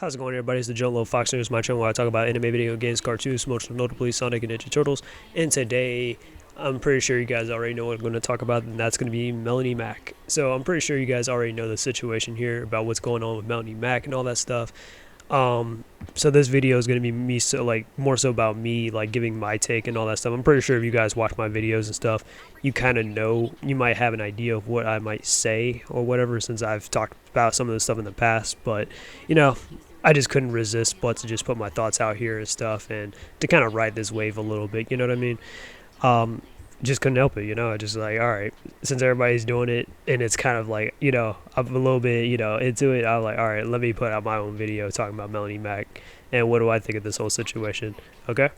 How's it going, everybody? It's the Joe Little Fox. Here's my channel where I talk about anime, video games, cartoons, most notably Sonic and Ninja Turtles. And today, I'm pretty sure you guys already know what I'm going to talk about, and that's going to be Melonie Mac. So I'm pretty sure you guys already know the situation here about what's going on with Melonie Mac and all that stuff. So this video is going to be me, more so about me, giving my take and all that stuff. I'm pretty sure if you guys watch my videos and stuff, you kind of know, you might have an idea of what I might say or whatever, since I've talked about some of this stuff in the past. But, you know, I just couldn't resist but to just put my thoughts out here and stuff, and to kind of ride this wave a little bit, you know what I mean? Just couldn't help it, you know. I just alright, since everybody's doing it and it's kind of I'm a little bit, into it, I'm alright, let me put out my own video talking about Melonie Mac and what do I think of this whole situation. Okay,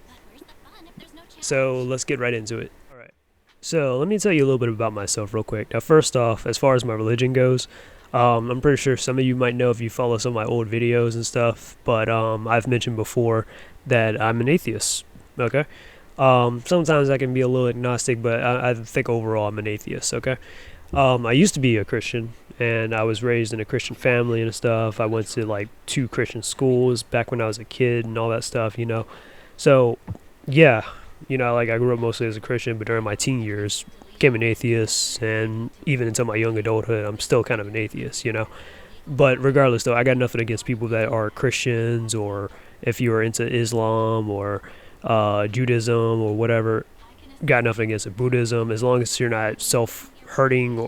so let's get right into it. Alright, so let me tell you a little bit about myself real quick. Now, first off, as far as my religion goes, I'm pretty sure some of you might know if you follow some of my old videos and stuff, but I've mentioned before that I'm an atheist. Okay, sometimes I can be a little agnostic, but I think overall I'm an atheist. Okay, I used to be a Christian, and I was raised in a Christian family and stuff. I went to 2 Christian schools back when I was a kid and all that stuff, so yeah, I grew up mostly as a Christian, but during my teen years became an atheist, and even until my young adulthood I'm still kind of an atheist, but regardless though, I got nothing against people that are Christians, or if you are into Islam or Judaism or whatever. Got nothing against it. Buddhism, as long as you're not self-harming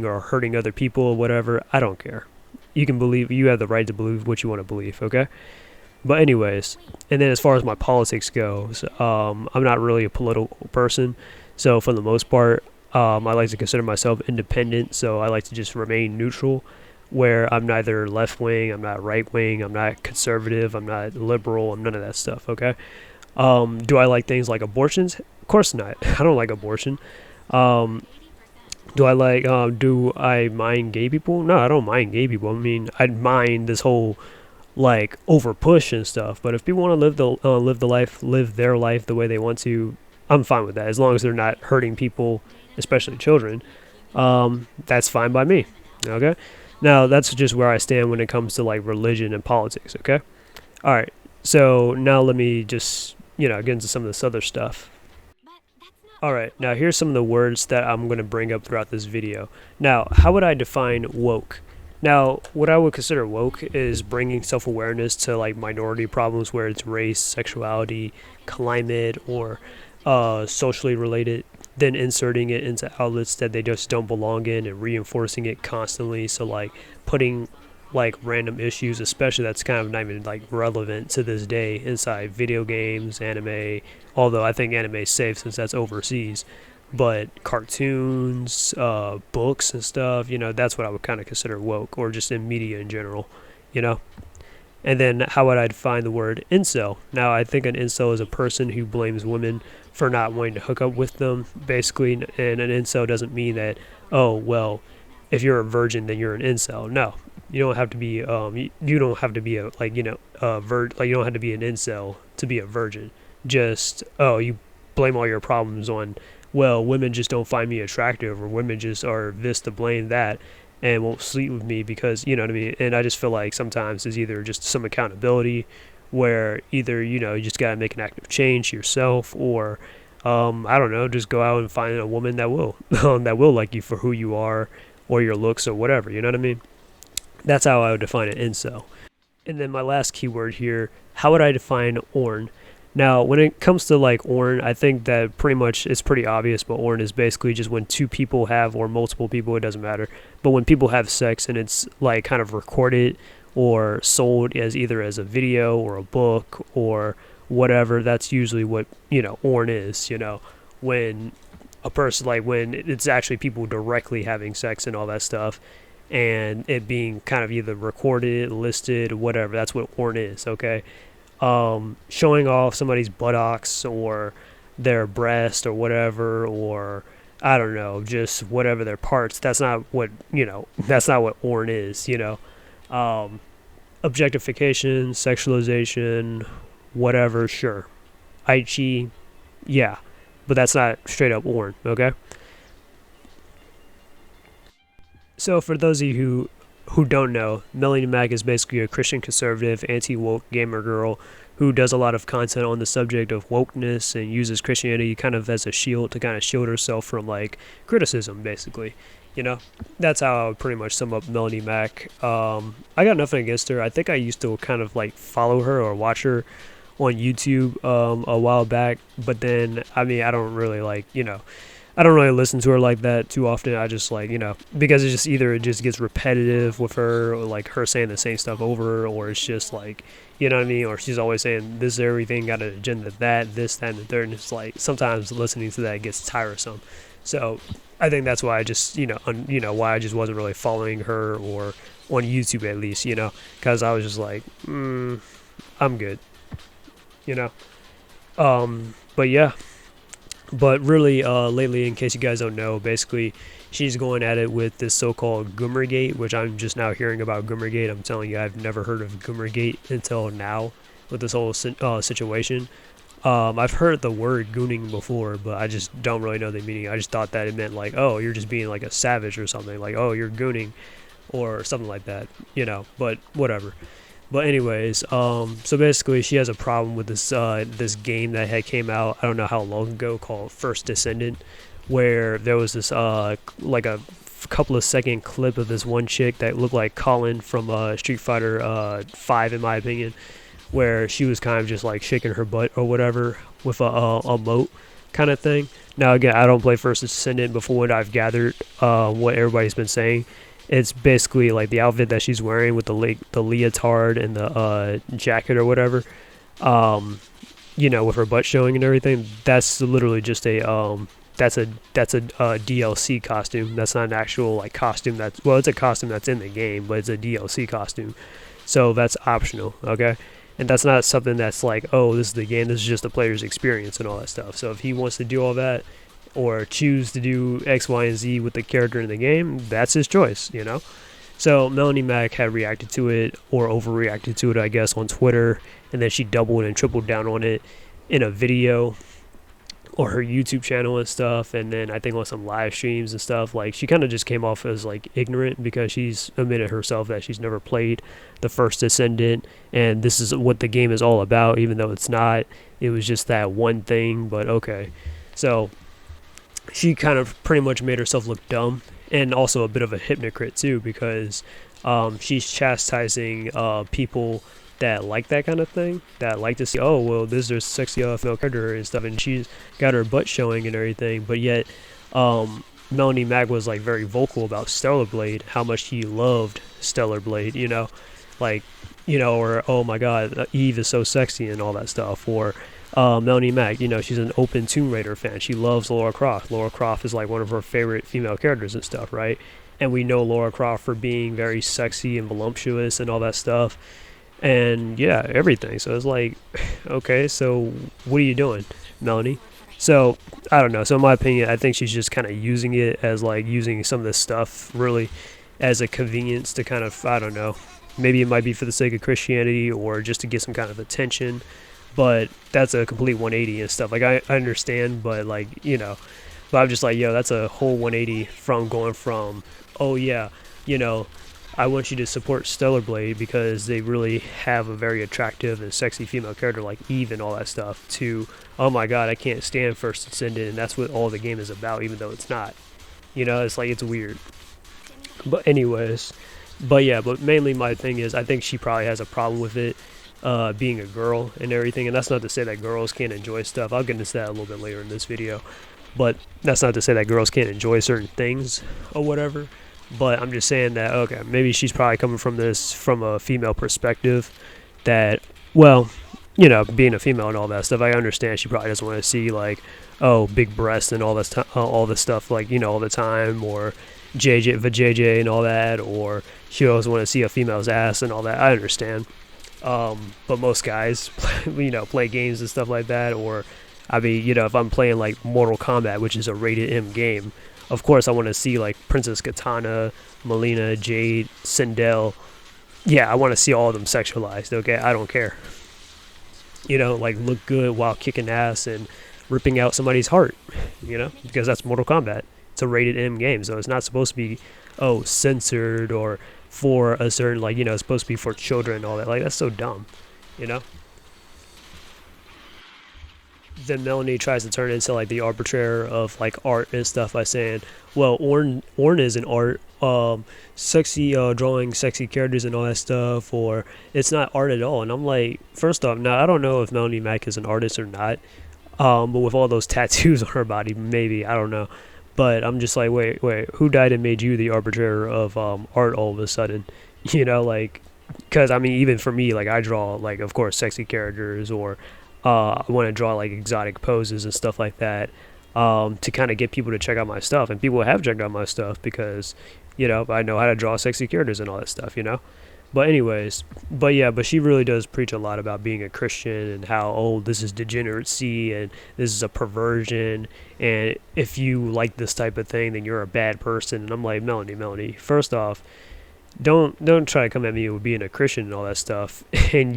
or hurting other people or whatever, I don't care. You can believe, you have the right to believe what you want to believe, okay? But anyways, and then as far as my politics goes, I'm not really a political person. So for the most part, I like to consider myself independent, so I like to just remain neutral, where I'm neither left-wing, I'm not right-wing, I'm not conservative, I'm not liberal, I'm none of that stuff, okay? Do I like things like abortions? Of course not. I don't like abortion. Do I mind gay people? No, I don't mind gay people. I mean, I'd mind this whole over push and stuff, but if people want to live their life the way they want to, I'm fine with that, as long as they're not hurting people, especially children. That's fine by me. Okay, now that's just where I stand when it comes to religion and politics. Okay, all right. So now let me just get into some of this other stuff. All right, now here's some of the words that I'm going to bring up throughout this video. Now, how would I define woke? Now, what I would consider woke is bringing self-awareness to minority problems, where it's race, sexuality, climate, or socially related, then inserting it into outlets that they just don't belong in and reinforcing it constantly. So putting random issues, especially that's kind of not even relevant to this day, inside video games, anime, although I think anime is safe since that's overseas, but cartoons, books and stuff, that's what I would kind of consider woke, or just in media in general, And then how would I define the word incel? Now, I think an incel is a person who blames women for not wanting to hook up with them, basically. And an incel doesn't mean that, oh, well, if you're a virgin, then you're an incel. No, you don't have to be. You don't have to be you don't have to be an incel to be a virgin. Just you blame all your problems on, well, women just don't find me attractive, or women just are this to blame that, and won't sleep with me because, you know what I mean? And I just feel like sometimes there's either just some accountability, where either, you just got to make an active change yourself, or, I don't know, just go out and find a woman that will, that will like you for who you are, or your looks, or whatever, you know what I mean? That's how I would define an incel. And then my last keyword here, how would I define orn? Now, when it comes to orn, I think that pretty much it's pretty obvious, but orn is basically just when 2 people have, or multiple people, it doesn't matter, but when people have sex and it's kind of recorded or sold as either as a video or a book or whatever, that's usually what, orn is, when a person, when it's actually people directly having sex and all that stuff, and it being kind of either recorded, listed, whatever, that's what orn is, okay? Showing off somebody's buttocks or their breast or whatever, or I don't know, just whatever their parts, that's not what, that's not what orn is, objectification, sexualization, whatever, sure. Aichi, yeah, but that's not straight up orn, okay? So for those of you who don't know, Melonie Mac is basically a Christian conservative, anti-woke gamer girl who does a lot of content on the subject of wokeness and uses Christianity kind of as a shield to kind of shield herself from like criticism, basically. You know, that's how I would pretty much sum up Melonie Mac. I got nothing against her. I think I used to kind of like follow her or watch her on YouTube a while back, but then I mean I don't really like, you know, I don't really listen to her like that too often. I just like, you know, because it's just either it just gets repetitive with her, or like her saying the same stuff over, or it's just like, you know what I mean, or she's always saying this, everything got an agenda, that, this, that, and the third, and it's like sometimes listening to that gets tiresome. So I think that's why I just, you know, why I just wasn't really following her, or on YouTube at least, you know, because I was just like, I'm good, you know. But yeah. But really, lately, in case you guys don't know, basically, she's going at it with this so-called Goomergate, which I'm just now hearing about Goomergate. I'm telling you, I've never heard of Goomergate until now with this whole situation. I've heard the word gooning before, but I just don't really know the meaning. I just thought that it meant like, oh, you're just being like a savage or something. Like, oh, you're gooning or something like that, you know, but whatever. But anyways, so basically she has a problem with this this game that had came out, I don't know how long ago, called First Descendant, where there was this like a couple of second clip of this one chick that looked like Colin from Street Fighter 5 in my opinion, where she was kind of just like shaking her butt or whatever with a moat kind of thing. Now again, I don't play First Descendant, but from what I've gathered, what everybody's been saying, it's basically like the outfit that she's wearing with the leotard and the jacket or whatever, you know, with her butt showing and everything. That's literally just a that's a DLC costume. That's not an actual like costume. That's, well, it's a costume that's in the game, but it's a DLC costume, so that's optional. Okay. And that's not something that's like, oh, this is the game. This is just the player's experience and all that stuff. So if he wants to do all that, or choose to do X, Y, and Z with the character in the game, that's his choice, you know? So Melonie Mac had reacted to it, or overreacted to it, I guess, on Twitter, and then she doubled and tripled down on it in a video or her YouTube channel and stuff, and then I think on some live streams and stuff. Like, she kind of just came off as like ignorant, because she's admitted herself that she's never played the First Descendant, and this is what the game is all about, even though it's not. It was just that one thing, but okay. So she kind of pretty much made herself look dumb, and also a bit of a hypocrite too, because she's chastising people that like that kind of thing, that like to see, oh, well, this is sexy female character and stuff, and she's got her butt showing and everything, but yet Melonie Mac was like very vocal about Stellar Blade, how much he loved Stellar Blade, you know, like, you know, or oh my god, Eve is so sexy and all that stuff, or Melonie Mac, you know, she's an open Tomb Raider fan. She loves Lara Croft. Lara Croft is like one of her favorite female characters and stuff, right? And we know Lara Croft for being very sexy and voluptuous and all that stuff. And yeah, everything. So it's like, okay, so what are you doing, Melonie? So I don't know. So in my opinion, I think she's just kind of using it as like using some of this stuff really as a convenience to kind of, I don't know, maybe it might be for the sake of Christianity or just to get some kind of attention. But that's a complete 180 and stuff. Like, I understand, but like, you know, but I'm just like, yo, that's a whole 180 from going from, oh yeah, you know, I want you to support Stellar Blade because they really have a very attractive and sexy female character like Eve and all that stuff, to, oh my god, I can't stand First Descendant, and that's what all the game is about, even though it's not. You know, it's like, it's weird. But anyways, but yeah, but mainly my thing is, I think she probably has a problem with it, being a girl and everything, and that's not to say that girls can't enjoy stuff. I'll get into that a little bit later in this video, but that's not to say that girls can't enjoy certain things or whatever. But I'm just saying that, okay, maybe she's probably coming from this from a female perspective, that, well, you know, being a female and all that stuff, I understand she probably doesn't want to see like, oh, big breasts and all this all this stuff, like, you know, all the time, or JJ and all that, or she always want to see a female's ass and all that. I understand. But most guys, you know, play games and stuff like that, or, I mean, you know, if I'm playing like Mortal Kombat, which is a rated M game, of course I want to see like Princess Katana, Melina, Jade, Sindel. Yeah, I want to see all of them sexualized, okay? I don't care. You know, like, look good while kicking ass and ripping out somebody's heart, you know, because that's Mortal Kombat. It's a rated M game, so it's not supposed to be, oh, censored or for a certain, like, it's supposed to be for children and all that. Like, that's so dumb, you know? Then Melonie tries to turn into like the arbitrator of like art and stuff by saying, "Well, Orn isn't art. Sexy drawing sexy characters and all that stuff, or it's not art at all." And I'm like, first off, now I don't know if Melonie Mac is an artist or not. But with all those tattoos on her body, maybe, I don't know. But I'm just like, wait, who died and made you the arbitrator of art all of a sudden? Like, because I mean, even for me, like I draw like, of course, sexy characters, or I want to draw like exotic poses and stuff like that, to kind of get people to check out my stuff, and people have checked out my stuff because I know how to draw sexy characters and all that stuff. But anyways, but she really does preach a lot about being a Christian and how, oh, this is degeneracy and this is a perversion, and if you like this type of thing, then you're a bad person. And I'm like, Melonie, first off, don't try to come at me with being a Christian and all that stuff. And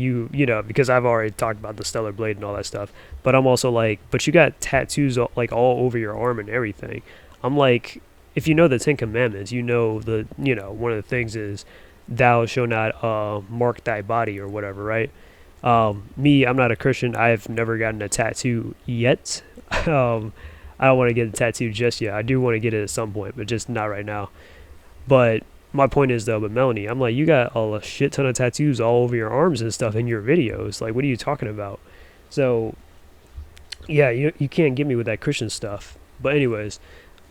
because I've already talked about the Stellar Blade and all that stuff, but I'm also like, but you got tattoos like all over your arm and everything. I'm like, if you know the Ten Commandments, one of the things is, thou shalt not mark thy body or whatever, right? Me, I'm not a Christian. I've never gotten a tattoo yet. I don't want to get a tattoo just yet. I do want to get it at some point, but just not right now. But my point is, though, with Melonie, I'm like, you got a shit ton of tattoos all over your arms and stuff in your videos. Like, what are you talking about? So, yeah, you can't get me with that Christian stuff. But anyways,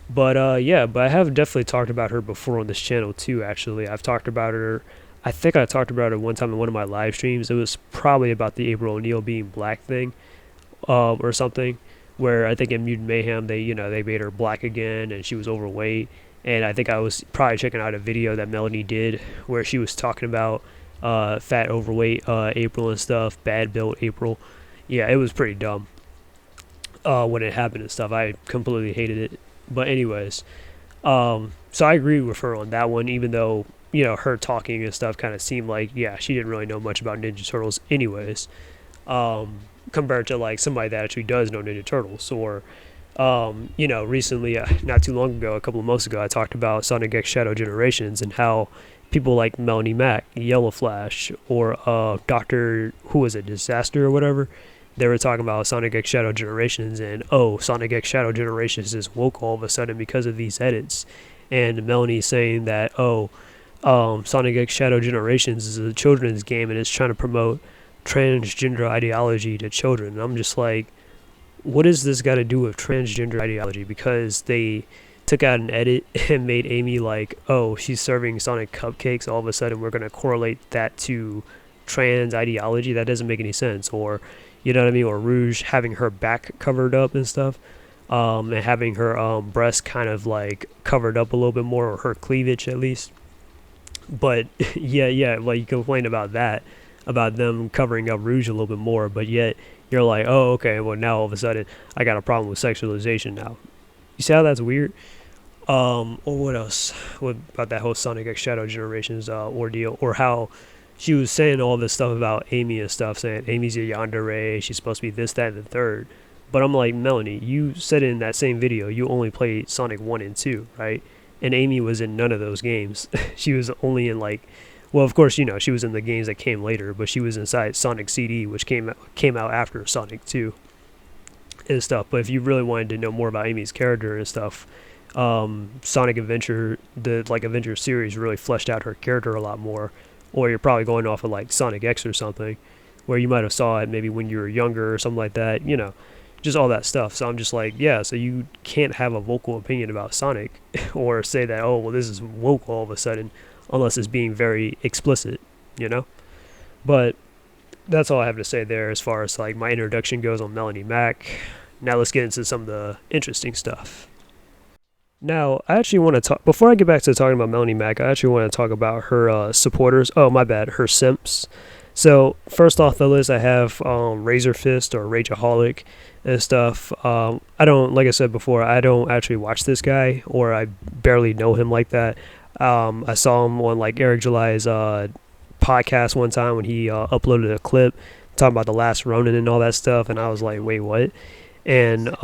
but I have definitely talked about her before on this channel too, actually. I've talked about her, I think I talked about her one time in one of my live streams. It was probably about the April O'Neil being black thing, or something, where I think in Mutant Mayhem, they made her black again, and she was overweight. And I think I was probably checking out a video that Melonie did where she was talking about fat, overweight April and stuff, bad built April. Yeah, it was pretty dumb when it happened and stuff. I completely hated it. But anyways, so I agree with her on that one, even though, her talking and stuff kind of seemed like, yeah, she didn't really know much about Ninja Turtles anyways, compared to like somebody that actually does know Ninja Turtles. Or recently, not too long ago, a couple of months ago, I talked about Sonic X Shadow Generations and how people like Melonie Mac, Yellow Flash, or Dr. who was it, Disaster or whatever, they were talking about Sonic X Shadow Generations, and Sonic X Shadow Generations is woke all of a sudden because of these edits. And Melonie saying that, Sonic X Shadow Generations is a children's game and it's trying to promote transgender ideology to children. And I'm just like, what does this got to do with transgender ideology? Because they took out an edit and made Amy like, oh, she's serving Sonic cupcakes, all of a sudden we're going to correlate that to trans ideology. That doesn't make any sense. Or, you know what I mean? Or Rouge having her back covered up and stuff, and having her breast kind of like covered up a little bit more, or her cleavage at least. But yeah, like you complain about that, about them covering up Rouge a little bit more, but yet you're like, oh, okay, well now all of a sudden I got a problem with sexualization now. You see how that's weird? Or what else? What about that whole Sonic X Shadow Generations ordeal, or how she was saying all this stuff about Amy and stuff, saying Amy's a yandere, she's supposed to be this, that, and the third. But I'm like, Melonie, you said in that same video you only played Sonic 1 and 2, right? And Amy was in none of those games. She was only in like, well, of course, she was in the games that came later, but she was inside Sonic CD, which came out after Sonic 2 and stuff. But if you really wanted to know more about Amy's character and stuff, Sonic Adventure, the like Adventure series, really fleshed out her character a lot more. Or you're probably going off of like Sonic X or something, where you might have saw it maybe when you were younger or something like that, just all that stuff. So I'm just like, yeah, so you can't have a vocal opinion about Sonic or say that, oh, well, this is woke all of a sudden, unless it's being very explicit, But that's all I have to say there as far as like my introduction goes on Melonie Mac. Now let's get into some of the interesting stuff. Now, I actually want to talk, before I get back to talking about Melonie Mac, I actually want to talk about her supporters. Oh, my bad, her simps. So, first off the list, I have Razor Fist or Rageaholic and stuff. I don't, like I said before, I don't actually watch this guy, or I barely know him like that. I saw him on like Eric July's podcast one time when he uploaded a clip talking about The Last Ronin and all that stuff, and I was like, wait, what? And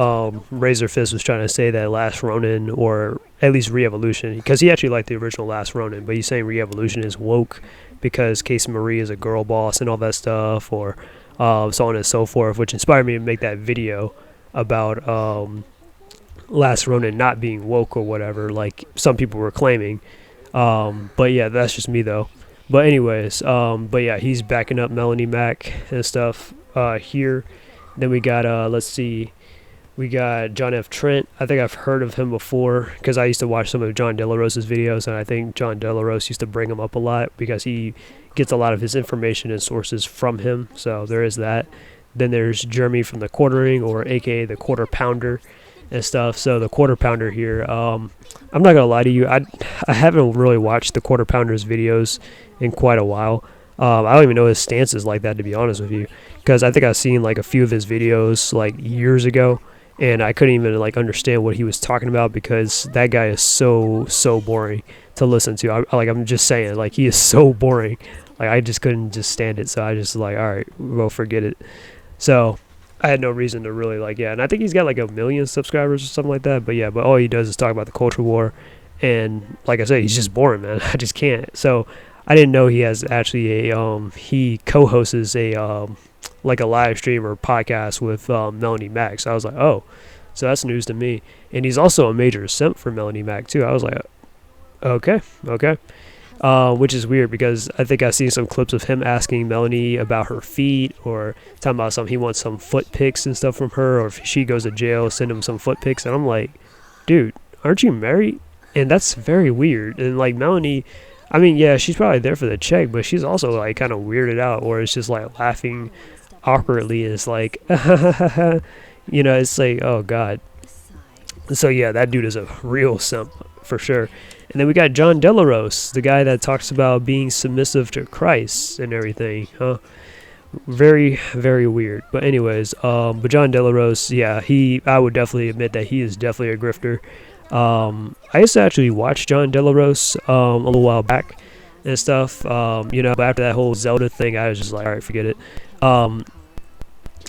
Razor Fist was trying to say that Last Ronin, or at least Re-Evolution, because he actually liked the original Last Ronin, but he's saying Re-Evolution is woke because Casey Marie is a girl boss and all that stuff, or so on and so forth, which inspired me to make that video about Last Ronin not being woke or whatever, like some people were claiming. But yeah, that's just me though. But anyways, but yeah, he's backing up Melonie Mac and stuff here. Then we got, let's see, we got John F. Trent. I think I've heard of him before because I used to watch some of John De La Rosa's videos, and I think John De La Rosa used to bring him up a lot because he gets a lot of his information and sources from him. So there is that. Then there's Jeremy from the Quartering, or aka the Quarter Pounder and stuff. So the Quarter Pounder here, I'm not gonna lie to you, I haven't really watched the Quarter Pounder's videos in quite a while. I don't even know his stances like that, to be honest with you, because I think I've seen like a few of his videos like years ago, and I couldn't even like understand what he was talking about because that guy is so boring to listen to. I'm just saying, like, he is so boring. Like, I just couldn't just stand it, so I just like, all right, well, forget it. So I had no reason to really like, yeah, and I think he's got like 1 million subscribers or something like that. But yeah, but all he does is talk about the culture war, and like I said, he's just boring, man. I just can't. So I didn't know he has actually a he co-hosts a like a live stream or podcast with Melonie Mac. So I was like, oh, so that's news to me. And he's also a major simp for Melonie Mac too. I was like, okay. Which is weird because I think I've seen some clips of him asking Melonie about her feet, or talking about he wants some foot pics and stuff from her, or if she goes to jail, send him some foot pics. And I'm like, dude, aren't you married? And that's very weird. And like Melonie, I mean, yeah, she's probably there for the check, but she's also like kind of weirded out, or it's just like laughing awkwardly. It's like, you know, it's like, oh God. So yeah, that dude is a real simp for sure. And then we got John De La Rosa, the guy that talks about being submissive to Christ and everything. Very, very weird. But anyways, but John De La Rosa, yeah, I would definitely admit that he is definitely a grifter. I used to actually watch John De La Rosa a little while back and stuff. You know, but after that whole Zelda thing, I was just like, all right, forget it.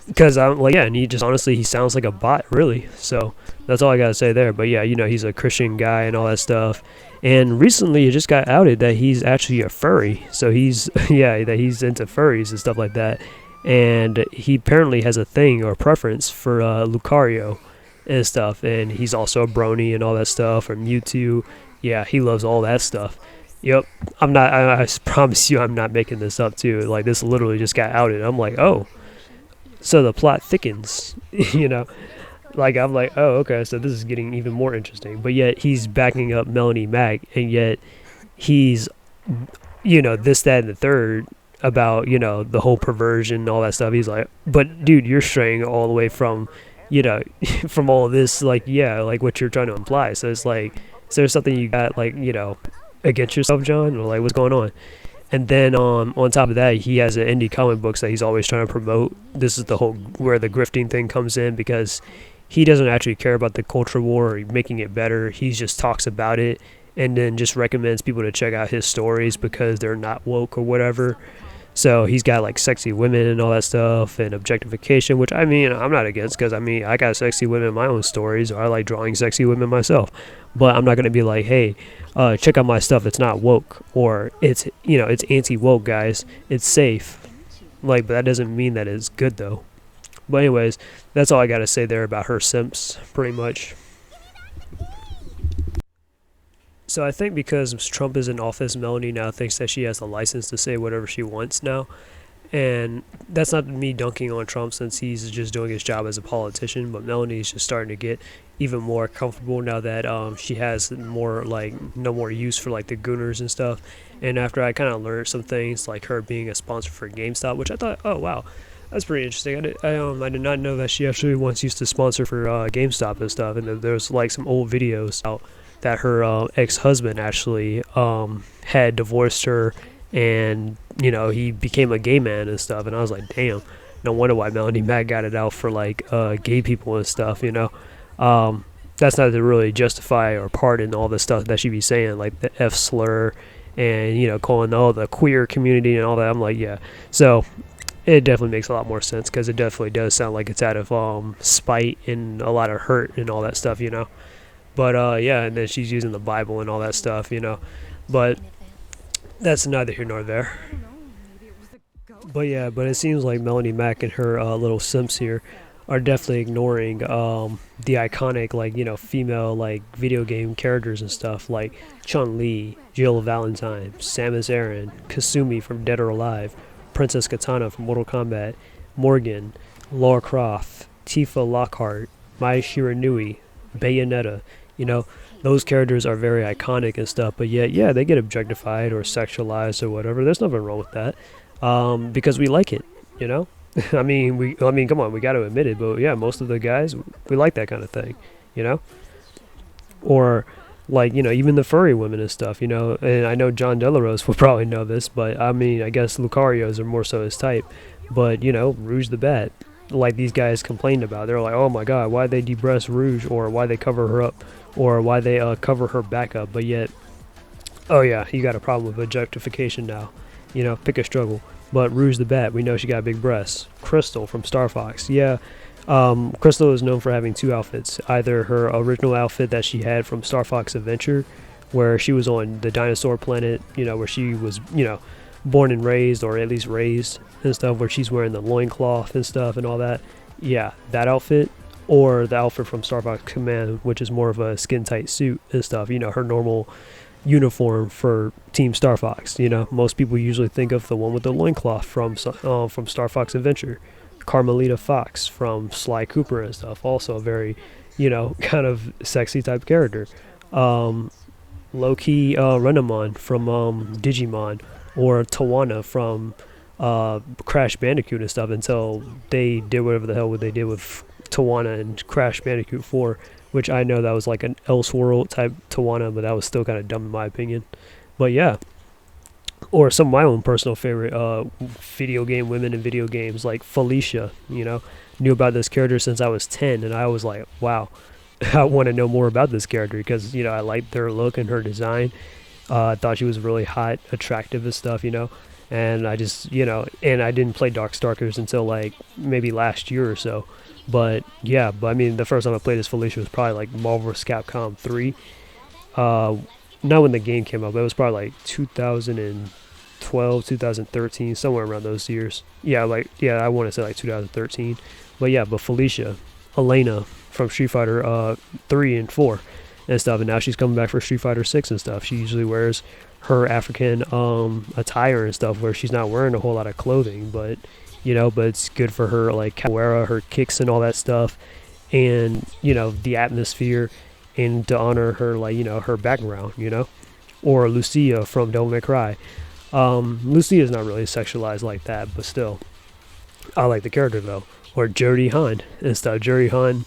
Because I'm like, yeah, and he sounds like a bot, really. So that's all I gotta say there. But yeah, you know, he's a Christian guy and all that stuff. And recently, it just got outed that he's actually a furry. So he's that he's into furries and stuff like that. And he apparently has a thing or preference for Lucario and stuff. And he's also a brony and all that stuff, or Mewtwo. Yeah, he loves all that stuff. Yep, I promise you, I'm not making this up too. Like, this literally just got outed. I'm like, oh. So the plot thickens, you know, like I'm like, oh, okay, so this is getting even more interesting. But yet he's backing up Melonie Mac, and yet he's, you know, this, that, and the third about, you know, the whole perversion and all that stuff. He's like, but dude, you're straying all the way from, you know, from all of this, like, yeah, like what you're trying to imply. So it's like, is there something you got, like, you know, against yourself, John, or like what's going on? And then on top of that, he has an indie comic books that he's always trying to promote. This is the whole where the grifting thing comes in, because he doesn't actually care about the culture war or making it better. He just talks about it and then just recommends people to check out his stories because they're not woke or whatever. So he's got like sexy women and all that stuff, and objectification, which I mean, I'm not against, because I mean, I got sexy women in my own stories, or I like drawing sexy women myself. But I'm not going to be like, hey, check out my stuff, it's not woke, or it's, you know, it's anti-woke, guys, it's safe. Like, but that doesn't mean that it's good though. But anyways, that's all I got to say there about her simps, pretty much. So I think because Trump is in office, Melonie now thinks that she has the license to say whatever she wants now. And that's not me dunking on Trump, since he's just doing his job as a politician. But Melonie's just starting to get even more comfortable now that she has more, like, no more use for like the Gooners and stuff. And after I kind of learned some things, like her being a sponsor for GameStop, which I thought, oh wow, that's pretty interesting. I did not know that she actually once used to sponsor for GameStop and stuff. And there's like some old videos out that her ex-husband actually had divorced her, and, you know, he became a gay man and stuff. And I was like, damn, no wonder why Melonie Mac got it out for like gay people and stuff, you know. That's not to really justify or pardon all the stuff that she be saying, like the F slur and, you know, calling all the queer community and all that. I'm like, yeah. So it definitely makes a lot more sense because it definitely does sound like it's out of spite and a lot of hurt and all that stuff, you know. But yeah, and then she's using the Bible and all that stuff, you know. But that's neither here nor there. But yeah, but it seems like Melonie Mac and her little simps here are definitely ignoring the iconic, like, you know, female, like, video game characters and stuff, like Chun-Li, Jill Valentine, Samus Aran, Kasumi from Dead or Alive, Princess Katana from Mortal Kombat, Morgan, Lara Croft, Tifa Lockhart, Mai Shiranui, Bayonetta. You know, those characters are very iconic and stuff, but yet, yeah, they get objectified or sexualized or whatever. There's nothing wrong with that, because we like it, you know. I mean, come on, we got to admit it, but yeah, most of the guys, we like that kind of thing, you know. Or, like, you know, even the furry women and stuff, you know. And I know John Delarose will probably know this, but I mean, I guess Lucarios are more so his type. But, you know, Rouge the Bat, like these guys complained about. They're like, oh my god, why they de-breast Rouge, or why they cover her up, or why they cover her back up. But yet, oh yeah, you got a problem with objectification now. You know, pick a struggle. But Rouge the Bat, we know she got big breasts. Crystal from Star Fox, yeah. Crystal is known for having two outfits. Either her original outfit that she had from Star Fox Adventure, where she was on the dinosaur planet, you know, where she was, you know, born and raised, or at least raised and stuff, where she's wearing the loincloth and stuff and all that. Yeah, that outfit. Or the outfit from Star Fox Command, which is more of a skin-tight suit and stuff, you know, her normal uniform for Team Star Fox. You know, most people usually think of the one with the loincloth from Star Fox Adventure. Carmelita Fox from Sly Cooper and stuff, also a very, you know, kind of sexy type character. Low-key Renamon from Digimon, or Tawana from Crash Bandicoot and stuff, until they did whatever the hell they did with Tawana and Crash Bandicoot 4, which I know that was like an Elseworld type Tawana, but that was still kind of dumb in my opinion. But yeah. Or some of my own personal favorite video game women in video games, like Felicia, you know. Knew about this character since I was 10, and I was like, wow, I want to know more about this character, because, you know, I liked her look and her design. I thought she was really hot, attractive and stuff, you know. And I just, you know, and I didn't play Darkstalkers until like maybe last year or so. But yeah, but I mean, the first time I played as Felicia was probably like Marvel vs. Capcom 3. Not when the game came out, but it was probably like 2012, 2013, somewhere around those years. Yeah, like, yeah, I want to say like 2013. But yeah, but Felicia, Elena from Street Fighter 3 and 4 and stuff, and now she's coming back for Street Fighter 6 and stuff. She usually wears her African attire and stuff, where she's not wearing a whole lot of clothing, but, you know, but it's good for her, like, capoeira, her kicks and all that stuff, and, you know, the atmosphere, and to honor her, like, you know, her background, you know. Or Lucia from Devil May Cry. Lucia is not really sexualized like that, but still, I like the character though. Or Juri Han and stuff. Juri Han,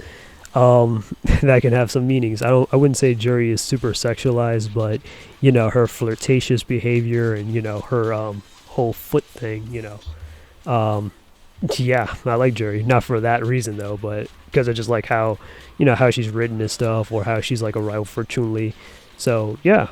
that can have some meanings. I wouldn't say Juri is super sexualized, but, you know, her flirtatious behavior and, you know, her whole foot thing, you know. Yeah, I like Juri. Not for that reason though, but because I just like how, you know, how she's written and stuff, or how she's like a rival for Chun-Li. So yeah.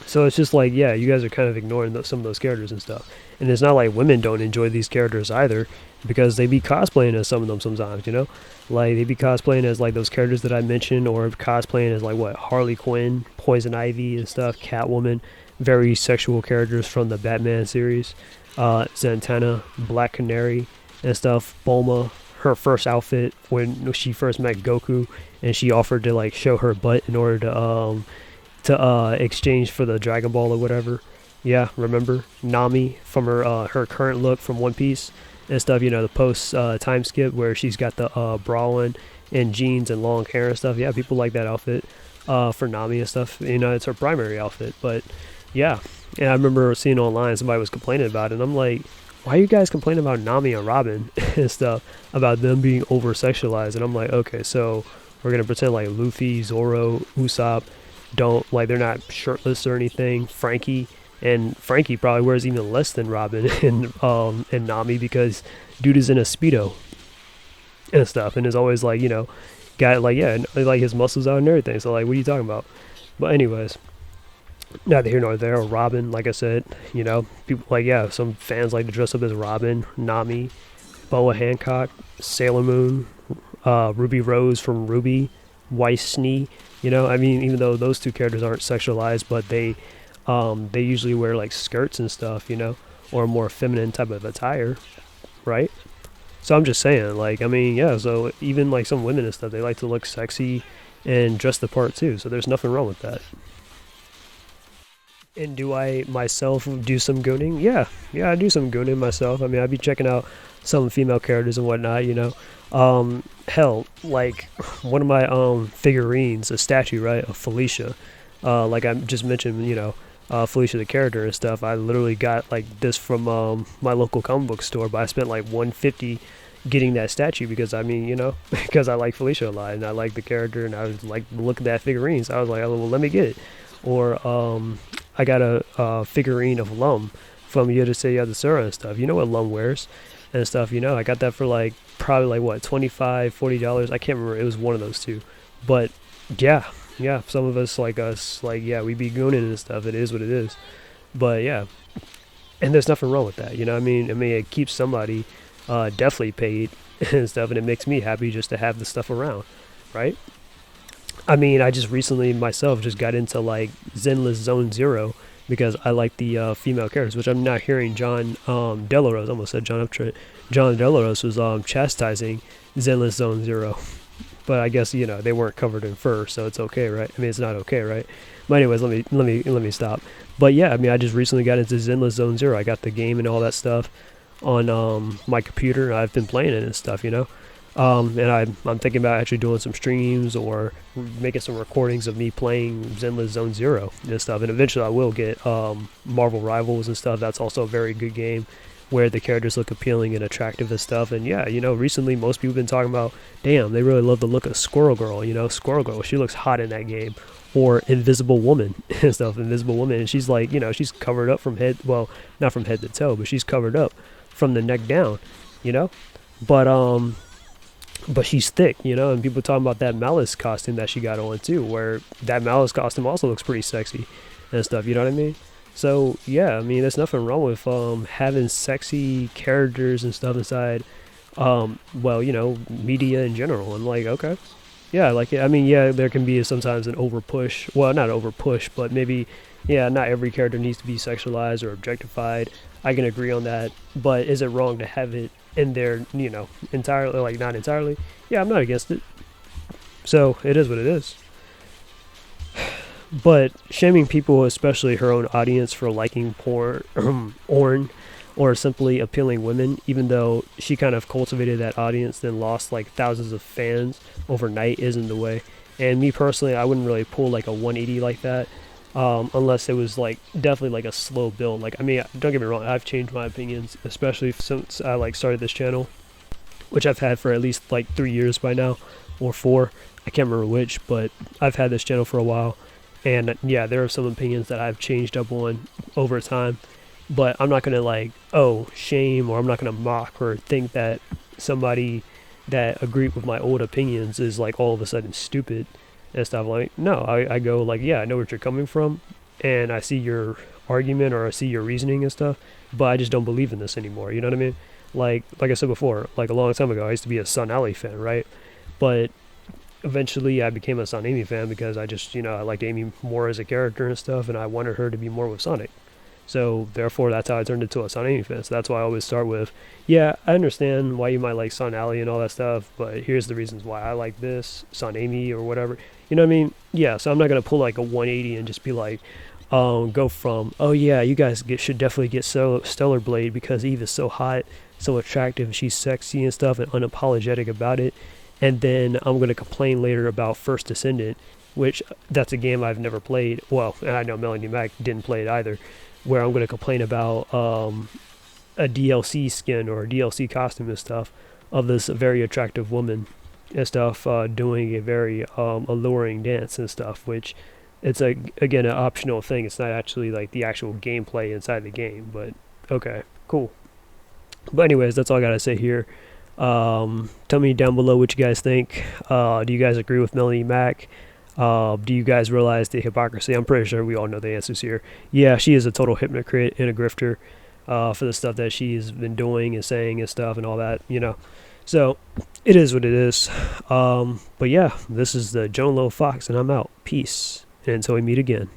So it's just like, yeah, you guys are kind of ignoring some of those characters and stuff. And it's not like women don't enjoy these characters either, because they be cosplaying as some of them sometimes, you know? Like, they be cosplaying as, like, those characters that I mentioned, or cosplaying as, like, what, Harley Quinn, Poison Ivy and stuff, Catwoman, very sexual characters from the Batman series, Zatanna, Black Canary and stuff, Bulma, her first outfit when she first met Goku, and she offered to, like, show her butt in order to exchange for the Dragon Ball or whatever. Yeah, remember? Nami from her current look from One Piece and stuff, you know, the post time skip where she's got the bra on and jeans and long hair and stuff. Yeah, people like that outfit for Nami and stuff. You know, it's her primary outfit. But yeah, and I remember seeing online somebody was complaining about it, and I'm like, why are you guys complaining about Nami and Robin and stuff, about them being over sexualized? And I'm like, okay, so we're gonna pretend like Luffy, Zoro, Usopp don't, like, they're not shirtless or anything. Frankie probably wears even less than Robin and Nami, because dude is in a Speedo and stuff, and is always, like, you know, got, like, yeah, like, his muscles out and everything. So, like, what are you talking about? But anyways, neither here nor there. Or Robin, like I said, people like, yeah, some fans like to dress up as Robin, Nami, Boa Hancock, Sailor Moon, Ruby Rose from Ruby, Weiss Snee. I mean, even though those two characters aren't sexualized, but they usually wear like skirts and stuff, or a more feminine type of attire, right? So I'm just saying, like, I mean, yeah. So even like some women and stuff, they like to look sexy and dress the part too. So there's nothing wrong with that. And do I myself do some gooning? Yeah, I do some gooning myself. I mean, I'd be checking out some female characters and whatnot. Hell, like one of my figurines, a statue, right, of Felicia. Like I just mentioned, Felicia the character and stuff. I literally got like this from my local comic book store, but I spent like 150 getting that statue because I mean, because I like Felicia a lot and I like the character and I was like look at that figurine. So I was like, oh, well, let me get it. Or I got a figurine of Lum from Yodasei Yadasura and stuff. You know what Lum wears and stuff. I got that for like probably like what, $25-$40. I can't remember. It was one of those two, but yeah, some of us like us, like, yeah, we be gooning and stuff. It is what it is. But yeah, and there's nothing wrong with that. You know what I mean? I mean, it keeps somebody definitely paid and stuff, and it makes me happy just to have the stuff around, right? I mean, I just recently myself just got into like Zenless Zone Zero because I like the female characters, which I'm not hearing John Delarose. I almost said John Uptrent. John Delarose was chastising Zenless Zone Zero. But I guess they weren't covered in fur, so it's okay, right? I mean, it's not okay, right? But anyways, let me stop. But yeah, I mean, I just recently got into Zenless Zone Zero. I got the game and all that stuff on my computer. I've been playing it and stuff, and I'm thinking about actually doing some streams or making some recordings of me playing Zenless Zone Zero and stuff. And eventually, I will get Marvel Rivals and stuff. That's also a very good game, where the characters look appealing and attractive and stuff. And yeah, recently most people have been talking about, damn, they really love the look of Squirrel Girl. Squirrel Girl, she looks hot in that game. Or Invisible Woman and stuff. Invisible Woman, and she's like, she's covered up from head, well, not from head to toe, but she's covered up from the neck down, but she's thick, and people talking about that Malice costume that she got on too, where that Malice costume also looks pretty sexy and stuff, you know what I mean? So yeah, I mean, there's nothing wrong with having sexy characters and stuff inside, media in general. I'm like, okay, yeah, I like it. I mean, yeah, there can be sometimes an over push. Well, not over push, but maybe, yeah, not every character needs to be sexualized or objectified. I can agree on that. But is it wrong to have it in there, entirely, like not entirely? Yeah, I'm not against it. So it is what it is. But shaming people, especially her own audience, for liking porn, or simply appealing women, even though she kind of cultivated that audience, then lost like thousands of fans overnight, isn't the way. And me personally, I wouldn't really pull like a 180 like that, unless it was like definitely like a slow build. Like, I mean, don't get me wrong, I've changed my opinions, especially since I like started this channel, which I've had for at least like 3 years by now, or 4. I can't remember which, but I've had this channel for a while. And yeah, there are some opinions that I've changed up on over time, but I'm not going to shame, or I'm not going to mock or think that somebody that agreed with my old opinions is like all of a sudden stupid and stuff. Like, no, I go like, yeah, I know where you're coming from and I see your argument or I see your reasoning and stuff, but I just don't believe in this anymore. You know what I mean? Like I said before, like a long time ago, I used to be a Sun Alley fan, right? But eventually I became a Son Amy fan because I just, I liked Amy more as a character and stuff, and I wanted her to be more with Sonic. So therefore, that's how I turned into a Son Amy fan. So that's why I always start with, yeah, I understand why you might like Son Alley and all that stuff, but here's the reasons why I like this, Son Amy or whatever. You know what I mean? Yeah, so I'm not going to pull like a 180 and just be like, go from, oh yeah, you guys should definitely get Stellar Blade because Eve is so hot, so attractive, she's sexy and stuff and unapologetic about it. And then I'm going to complain later about First Descendant, which that's a game I've never played. Well, and I know Melonie Mac didn't play it either, where I'm going to complain about a DLC skin or a DLC costume and stuff of this very attractive woman and stuff doing a very alluring dance and stuff, which it's again an optional thing. It's not actually like the actual gameplay inside the game, but okay, cool. But anyways, that's all I got to say here. Tell me down below what you guys think. Do you guys agree with Melonie Mac? Do you guys realize the hypocrisy? I'm pretty sure we all know the answers here. Yeah, she is a total hypocrite and a grifter for the stuff that she's been doing and saying and stuff and all that, you know. So it is what it is. But yeah, this is the Joan Little Fox, and I'm out. Peace. And until we meet again.